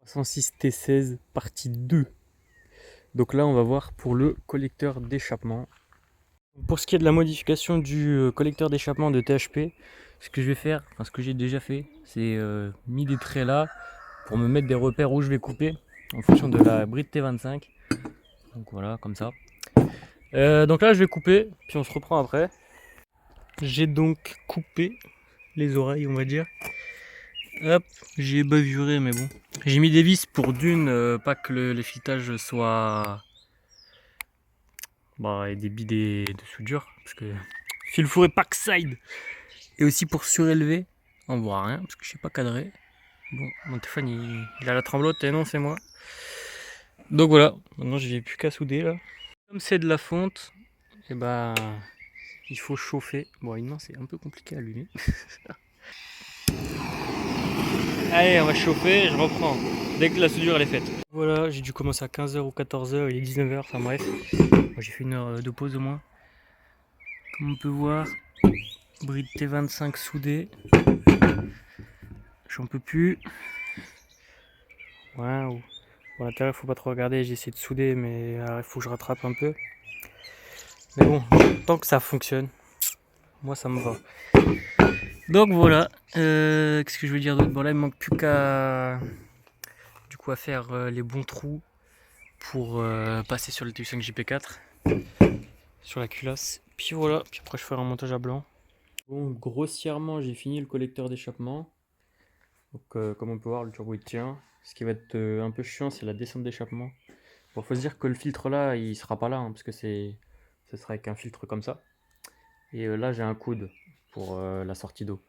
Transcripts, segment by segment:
306 T16 partie 2. Donc là on va voir pour le collecteur d'échappement. Pour ce qui est de la modification du collecteur d'échappement de THP, ce que je vais faire, enfin ce que j'ai déjà fait, c'est mis des traits là pour me mettre des repères où je vais couper en fonction de la bride T25. Donc voilà, comme ça. Donc là je vais couper, puis on se reprend après. J'ai donc coupé les oreilles, on va dire. Hop, j'ai bavuré, mais bon. J'ai mis des vis pour d'une, pas que le filetage soit... Bah, et des bidets de soudure, parce que fil fourré Packside. Et aussi pour surélever, on voit rien, parce que je sais pas cadrer. Bon, mon téléphone il a la tremblote, et non, c'est moi. Donc voilà, maintenant j'ai plus qu'à souder là. Comme c'est de la fonte, et bah, il faut chauffer. Bon, maintenant c'est un peu compliqué à allumer. Allez, on va chauffer, je reprends dès que la soudure elle est faite. Voilà, j'ai dû commencer à 15h ou 14h, il est 19h, enfin bref. Moi, j'ai fait une heure de pause au moins. Comme on peut voir, bride T25 soudée. J'en peux plus. Waouh. Bon, à l'intérieur, faut pas trop regarder, j'ai essayé de souder, mais il faut que je rattrape un peu. Mais bon, tant que ça fonctionne, moi ça me va. Donc voilà, qu'est-ce que je veux dire d'autre? Bon là il me manque plus qu'à du coup à faire les bons trous pour passer sur le TU5 JP4 sur la culasse. Puis voilà, puis après je ferai un montage à blanc. Bon, grossièrement j'ai fini le collecteur d'échappement. Donc comme on peut voir le turbo il tient. Ce qui va être un peu chiant c'est la descente d'échappement. Bon, faut se dire que le filtre là il sera pas là hein, parce que ce sera avec un filtre comme ça. Et là j'ai un coude pour la sortie d'eau.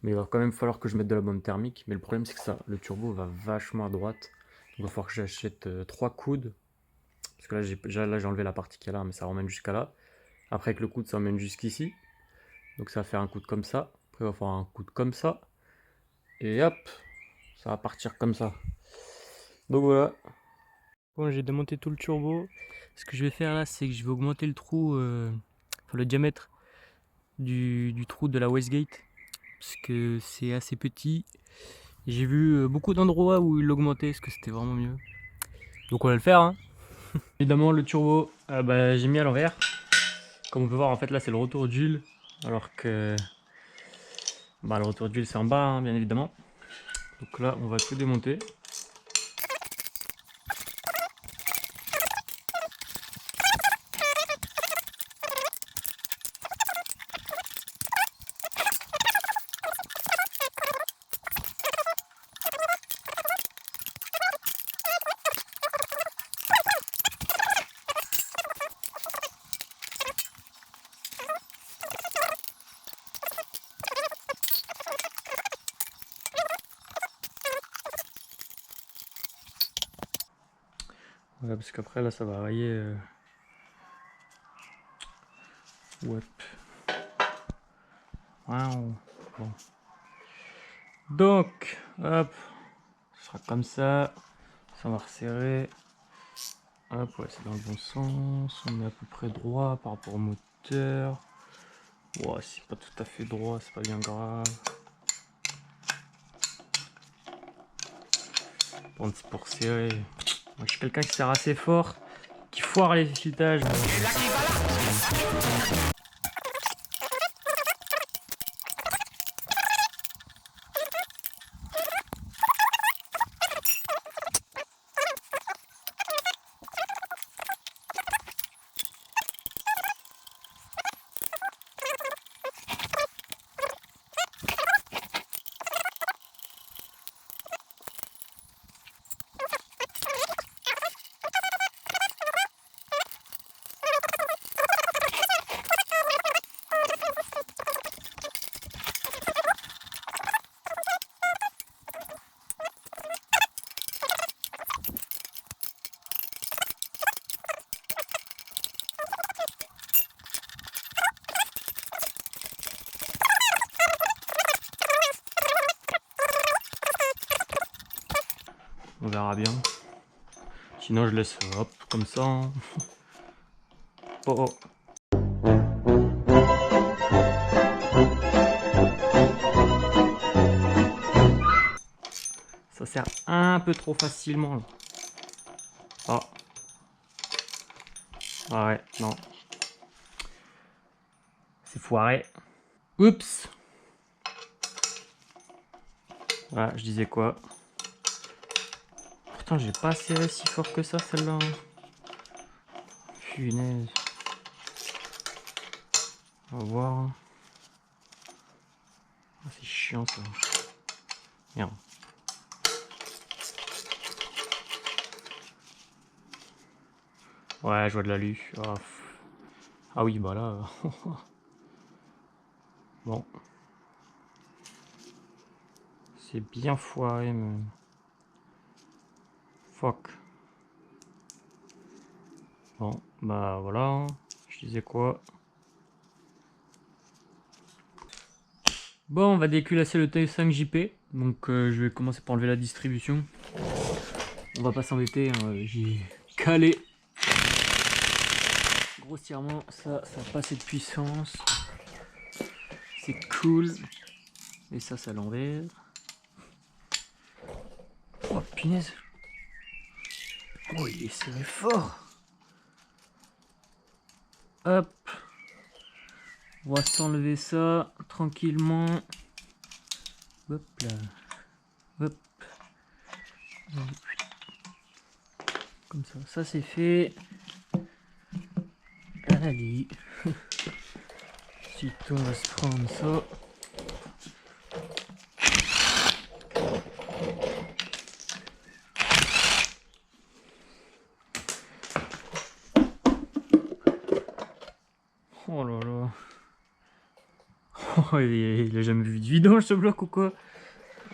Mais il va quand même falloir que je mette de la bombe thermique. Mais le problème c'est que ça, le turbo va vachement à droite. Donc il va falloir que j'achète 3 coudes. Parce que là j'ai enlevé la partie qui est là, mais ça ramène jusqu'à là. Après avec le coude ça emmène jusqu'ici. Donc ça va faire un coude comme ça. Après il va falloir un coude comme ça. Et hop, ça va partir comme ça. Donc voilà. Bon, j'ai démonté tout le turbo. Ce que je vais faire là, c'est que je vais augmenter le trou, enfin, le diamètre du trou de la wastegate. Parce que c'est assez petit. J'ai vu beaucoup d'endroits où il l'augmentait, parce que c'était vraiment mieux. Donc on va le faire. Hein. Évidemment, le turbo, bah, j'ai mis à l'envers. Comme on peut voir, en fait, là, c'est le retour d'huile. Alors que bah, le retour d'huile, c'est en bas, hein, bien évidemment. Donc là, on va tout démonter. Voilà, parce qu'après, là, ça va rayer. Ouais. Waouh. Bon. Donc, hop, ce sera comme ça. Ça va resserrer. Hop, ouais, c'est dans le bon sens. On est à peu près droit par rapport au moteur. Ouais, c'est pas tout à fait droit, c'est pas bien grave. Bon, c'est pour serrer. Moi, je suis quelqu'un qui serre assez fort, qui foire les filetages. On verra bien. Sinon, je laisse hop, comme ça. Hein. Oh, oh. Ça sert un peu trop facilement. Là. Oh. Ah ouais, non. C'est foiré. Oups. Voilà, je disais quoi? Pourtant, j'ai pas serré si fort que ça, celle-là. Punaise. On va voir. Ah, c'est chiant, ça. Merde. Ouais, je vois de l'alu. Oh. Ah oui, bah là... Bon. C'est bien foiré, mais... Fuck. Bon, bah voilà. Je disais quoi? Bon, on va déculasser le TF5 JP. Donc je vais commencer par enlever la distribution. On va pas s'embêter, hein. J'ai calé grossièrement. Ça n'a pas assez de puissance. C'est cool. Et ça l'enlève. Oh punaise. Oh, il est serré fort. Hop. On va s'enlever ça tranquillement. Hop là. Hop. Comme ça. Ça c'est fait. Allez. Ensuite on va se prendre ça. Oh là là. Oh, il a jamais vu de vidange ce bloc ou quoi?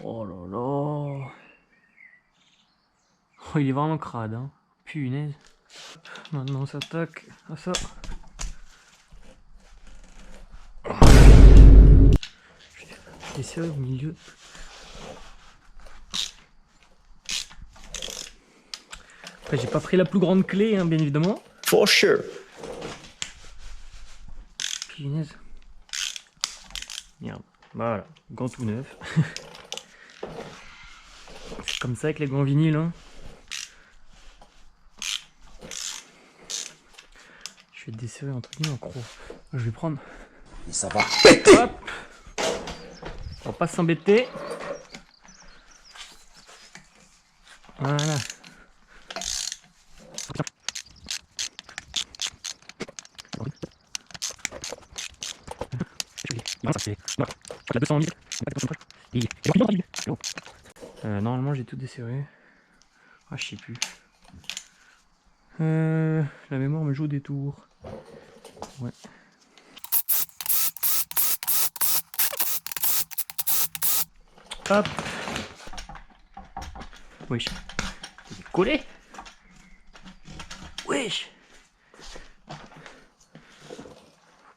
Oh là là. Oh, il est vraiment crade, hein. Punaise. Maintenant on s'attaque à ça. Et c'est au milieu. Après j'ai pas pris la plus grande clé, hein, bien évidemment. For sure. Punaise. Merde. Voilà, gant tout neuf. C'est comme ça avec les gants vinyles, hein. Je vais desserrer entre guillemets en croc. Je vais prendre. Et ça va péter. Hop. On va pas s'embêter. Voilà. Normalement j'ai tout desserré. Ah je sais plus. La mémoire me joue des tours. Ouais. Hop. Wesh. Il est collé. Wesh.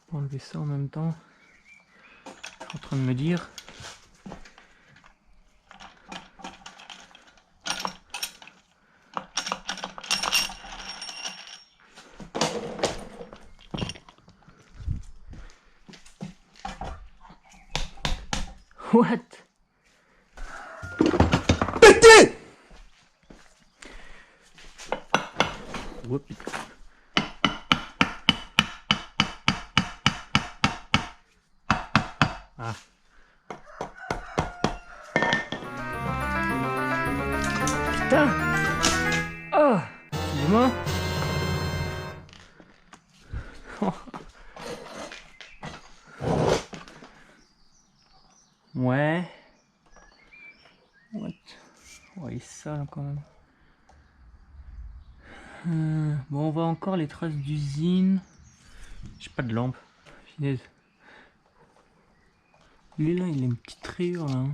Faut enlever ça en même temps. Je suis en train de me dire. What? Péter. Oh putain. Ah. Putain. Oh. Excusez-moi. Ouais. What? Ouais, ça là quand même. Bon, on voit encore les traces d'usine. J'ai pas de lampe. Finesse. Lui là, il a une petite rayure là.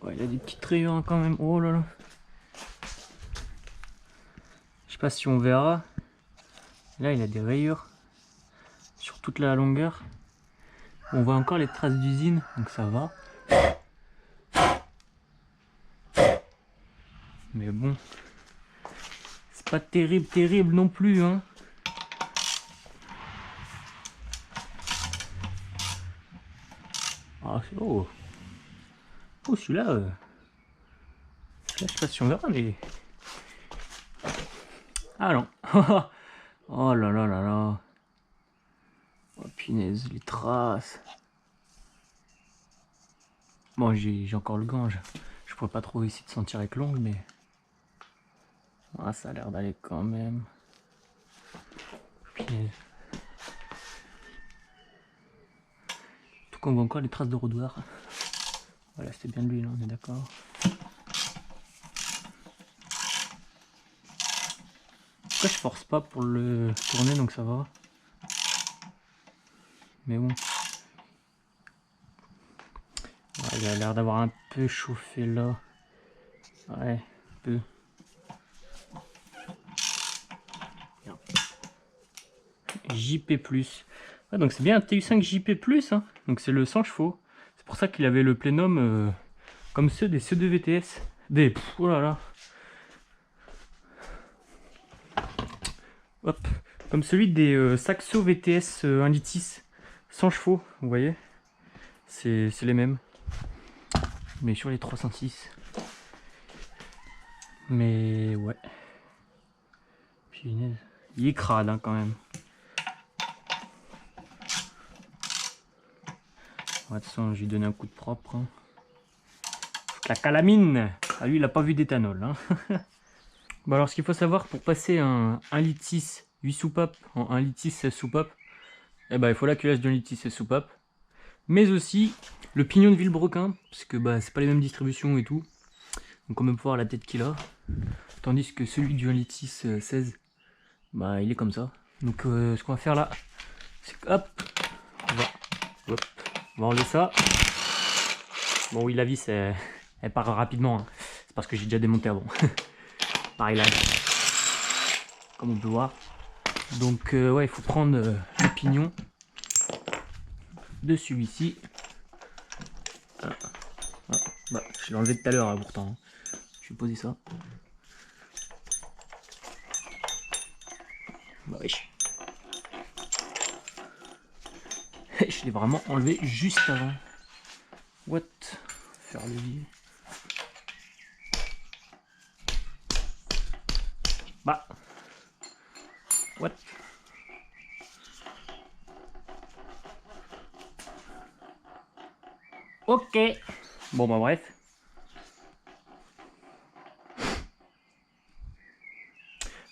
Ouais, il a des petites rayures hein, quand même. Oh là là. Je sais pas si on verra. Là, il a des rayures sur toute la longueur. On voit encore les traces d'usine, donc ça va. Mais bon, c'est pas terrible non plus, hein. Ah, oh. Oh, celui-là, je sais pas si on verra, mais... Ah non. Oh là là là là. Oh punaise, les traces. Bon, j'ai encore le gant. Je pourrais pas trop essayer de sentir avec l'ongle, mais... Ah, ça a l'air d'aller quand même. Punaise. Tout qu'on voit encore les traces de rôdoir. Voilà, c'était bien de lui, là, on est d'accord. Pourquoi je force pas pour le tourner, donc ça va. Mais bon. Ouais, il a l'air d'avoir un peu chauffé là. Ouais, un peu. JP+. Ouais, donc c'est bien un TU5 JP+, hein. Donc c'est le 100 chevaux. C'est pour ça qu'il avait le plénum comme ceux des C2 VTS. Oh là là. Hop. Comme celui des Saxo VTS 1 litre 6. 100 chevaux, vous voyez. C'est les mêmes. Mais sur les 306. Mais ouais. Punaise. Il est crade hein, quand même. Ouais, de toute façon, j'ai donné un coup de propre. Hein. La calamine. Ah, lui, il a pas vu d'éthanol. Hein. Bon, alors, ce qu'il faut savoir pour passer un 1 litre 6 8 soupapes en 1 litre 6 16 soupapes, eh ben, il faut la culasse d'un litre 6 16 soupapes. Mais aussi le pignon de Villebrequin, parce que bah, c'est pas les mêmes distributions et tout. Donc, on peut voir la tête qu'il a. Tandis que celui du 1 litre 6 16, bah, il est comme ça. Donc, ce qu'on va faire là, c'est que hop, on va enlever ça. Bon, oui, la vis, elle part rapidement. Hein. C'est parce que j'ai déjà démonté avant. Pareil là, comme on peut voir. Donc, ouais, il faut prendre le pignon de celui-ci. Ah, bah, je l'ai enlevé tout à l'heure, hein, pourtant. Hein. Je vais poser ça. Bah, wesh. Je l'ai vraiment enlevé juste avant. What? Faire levier. Bah. What? Ok. Bon bah bref.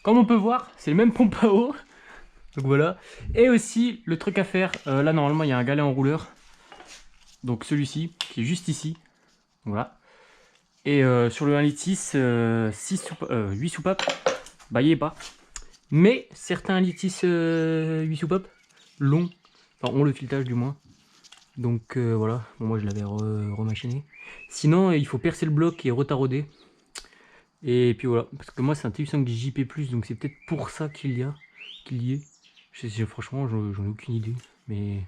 Comme on peut voir, c'est le même pompe à eau. Donc voilà. Et aussi, le truc à faire, là normalement il y a un galet enrouleur. Donc celui-ci, qui est juste ici. Voilà. Et sur le 1 litre 6, 8 soupapes, bah il n'y est pas. Mais certains 1 litre 6, 8 soupapes, longs, enfin ont le filetage du moins. Donc voilà, bon, moi je l'avais remachiné. Sinon il faut percer le bloc et retarauder. Et puis voilà, parce que moi c'est un TU5 JP+, donc c'est peut-être pour ça qu'il y est. Franchement j'en ai aucune idée. Mais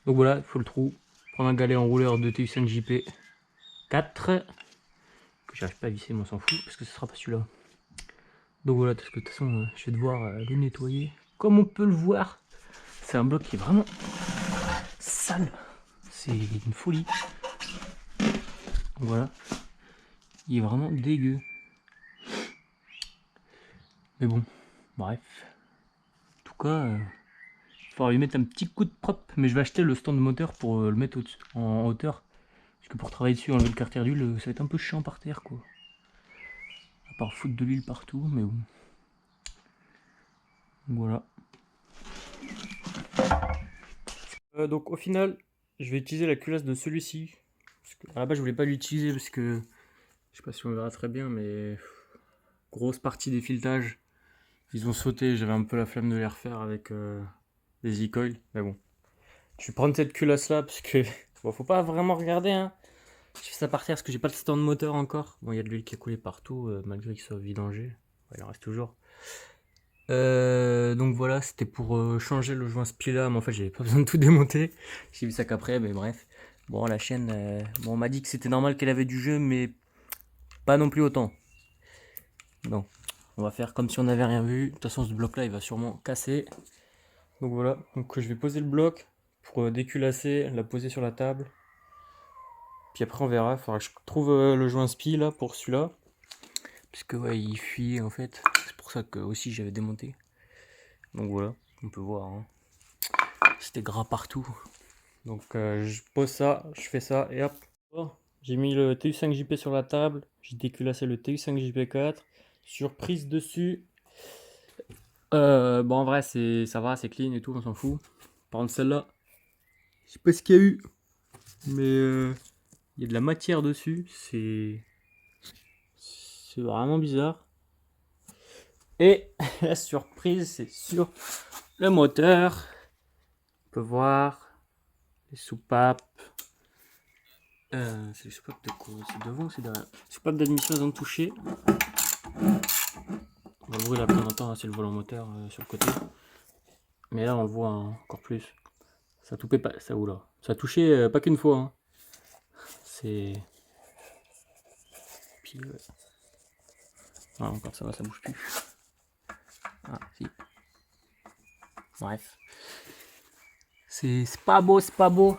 donc voilà, il faut le trou. Prendre un galet enrouleur de TU5 JP 4. Que j'arrive pas à visser, mais on s'en fout, parce que ce sera pas celui-là. Donc voilà, parce que de toute façon je vais devoir le nettoyer. Comme on peut le voir, c'est un bloc qui est vraiment sale. C'est une folie. Voilà. Il est vraiment dégueu. Mais bon, bref. En tout cas, il faudra lui mettre un petit coup de propre. Mais je vais acheter le stand moteur pour le mettre en hauteur. Parce que pour travailler dessus, enlever le carter d'huile, ça va être un peu chiant par terre, quoi. À part foutre de l'huile partout, mais bon. Voilà. Donc au final, je vais utiliser la culasse de celui-ci. À la base, je voulais pas l'utiliser parce que je sais pas si on verra très bien, mais grosse partie des filetages, ils ont sauté. J'avais un peu la flemme de les refaire avec des e-coils, mais bon. Je vais prendre cette culasse là parce que bon, faut pas vraiment regarder. Hein. Je fais ça par terre parce que j'ai pas de stand moteur encore. Bon, il y a de l'huile qui a coulé partout malgré qu'il soit vidangé. Ouais, il en reste toujours. Donc voilà, c'était pour changer le joint Spila, mais en fait j'avais pas besoin de tout démonter. J'ai vu ça qu'après, mais bref. Bon, la chaîne, bon, on m'a dit que c'était normal qu'elle avait du jeu, mais pas non plus autant. Non, on va faire comme si on n'avait rien vu. De toute façon, ce bloc là il va sûrement casser. Donc voilà, donc je vais poser le bloc pour déculasser, la poser sur la table. Puis après on verra, il faudra que je trouve le joint spi là pour celui-là. Puisque ouais, il fuit en fait. C'est pour ça que aussi j'avais démonté. Donc voilà, on peut voir. Hein. C'était gras partout. Donc je pose ça, je fais ça et hop. Bon, j'ai mis le TU5JP sur la table. J'ai déculassé le TU5JP4. Surprise dessus. Bon en vrai ça va, c'est clean et tout, on s'en fout. Par contre celle-là, je sais pas ce qu'il y a eu. Mais il y a de la matière dessus. C'est vraiment bizarre. Et la surprise, c'est sur le moteur. On peut voir les soupapes. C'est les soupapes de quoi? C'est devant ou c'est derrière? Soupapes d'admission à zone touchée. On va l'ouvrir là plus longtemps, c'est le volant moteur sur le côté. Mais là on le voit encore plus. Ça touchait pas, ça oula. Ça a touché pas qu'une fois. Hein. C'est. Puis ouais. Ah, encore ça va, ça bouge plus. Ah si. Bref. C'est pas beau, c'est pas beau.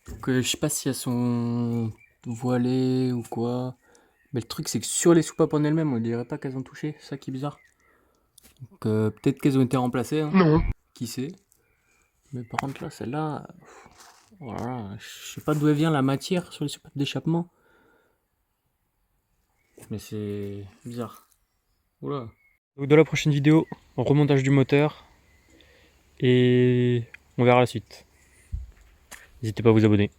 Donc, je sais pas si elles sont voilées ou quoi. Mais le truc c'est que sur les soupapes en elles-mêmes, on dirait pas qu'elles ont touché. C'est ça qui est bizarre. Donc peut-être qu'elles ont été remplacées. Hein. Non. Qui sait. Mais par contre là, celle-là, voilà, je sais pas d'où elle vient la matière sur les soupapes d'échappement. Mais c'est bizarre. Oula. Donc dans la prochaine vidéo, remontage du moteur. Et on verra la suite. N'hésitez pas à vous abonner.